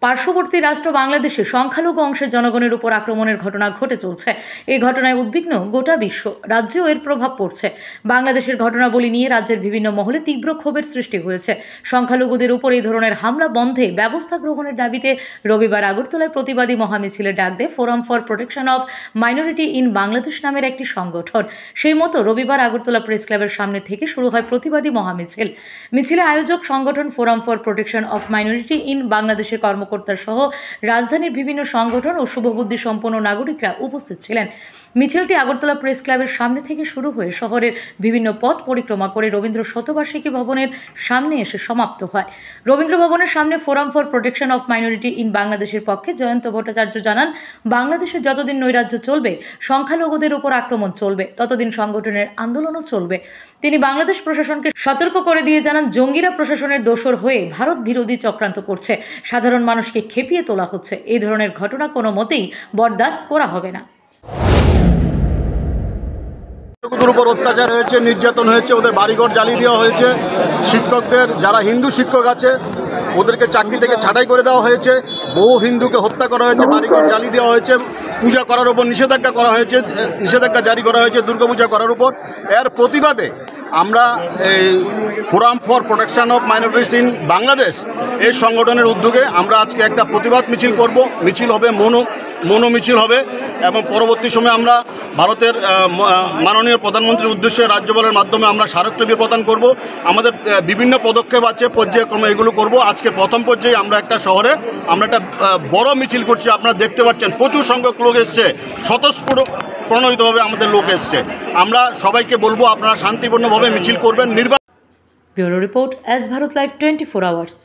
পার্শ্ববর্তী রাষ্ট্র বাংলাদেশে সংখ্যালঘু অংশের জনগণের উপর আক্রমণের ঘটনা ঘটে চলছে। এই ঘটনায় উদ্বিগ্ন গোটা বিশ্ব, রাজ্যেও এর প্রভাব পড়ছে। বাংলাদেশের ঘটনাবলী নিয়ে রাজ্যের বিভিন্ন মহলে তীব্র ক্ষোভের সৃষ্টি হয়েছে। সংখ্যালঘুদের উপর এই ধরনের হামলা বন্ধে ব্যবস্থা গ্রহণের দাবিতে রবিবার আগরতলায় প্রতিবাদী মহামিছিলের ডাক দেয় forum for protection of minority in Bangladesh নামের একটি সংগঠন। সেই মতো রবিবার আগরতলা প্রেস ক্লাবের সামনে থেকে শুরু হয় প্রতিবাদী মহামিছিল। মিছিলে আয়োজক সংগঠন forum for protection of minority in বাংলাদেশের কর্মকর্তা সহ রাজধানীর বিভিন্ন সংগঠন ও শুভবুদ্ধি সম্পন্ন নাগরিকরা উপস্থিত ছিলেন। মিছিলটি আগরতলা প্রেস ক্লাবের সামনে থেকে শুরু হয়ে শহরের বিভিন্ন পথ পরিক্রমা করে রবীন্দ্র শতবার্ষিকী ভবনের সামনে এসে সমাপ্ত হয়। রবীন্দ্র ভবনের সামনে forum for protection of minority in বাংলাদেশের পক্ষে জয়ন্ত ভট্টাচার্য জানান, বাংলাদেশে যতদিন নৈরাজ্য চলবে, সংখ্যালঘুদের উপর আক্রমণ চলবে, ততদিন সংগঠনের আন্দোলনও চলবে। তিনি বাংলাদেশ প্রশাসনকে সতর্ক করে দিয়ে জানান, জঙ্গিরা প্রশাসনের দোসর হয়ে ভারত বিরোধী চক্রান্ত করছে, সাধারণ মানুষকে খেপিয়ে তোলা হচ্ছে। এই ধরনের ঘটনা কোনো মতেই বরদাস্ত করা হবে না। ওদের উপর অত্যাচার হয়েছে, নির্যাতন হয়েছে, ওদের বাড়িঘর জ্বালিয়ে দেওয়া হয়েছে। শিক্ষকদের, যারা হিন্দু শিক্ষক আছে, ওদেরকে চাকরি থেকে ছাঁটাই করে দেওয়া হয়েছে। বহু হিন্দুকে হত্যা করা হয়েছে, বাড়িঘর জ্বালিয়ে দেওয়া হয়েছে, পূজা করার উপর নিষেধাজ্ঞা করা হয়েছে, নিষেধাজ্ঞা জারি করা হয়েছে দুর্গাপূজা করার উপর। এর প্রতিবাদে আমরা এই forum for protection of minorities in Bangladesh এই সংগঠনের উদ্যোগে আমরা আজকে একটা প্রতিবাদ মিছিল করব। মিছিল হবে মনো মিছিল হবে এবং পরবর্তী সময়ে আমরা ভারতের মাননীয় প্রধানমন্ত্রীর উদ্দেশ্যে রাজ্যপালের মাধ্যমে আমরা স্মারকলিপি প্রদান করব। আমাদের বিভিন্ন পদক্ষেপ আছে, পর্যায়ক্রমে এগুলো করব। আজকে প্রথম পর্যায়ে আমরা একটা শহরে আমরা একটা বড় মিছিল করছি। আপনারা দেখতে পাচ্ছেন প্রচুর সংখ্যক লোক এসছে, স্বতঃস্ফূর্তভাবে আমাদের লোক এসছে। আমরা সবাইকে বলবো আপনারা শান্তিপূর্ণভাবে মিছিল করবেন। Bureau report, S Bharat live 24 hours.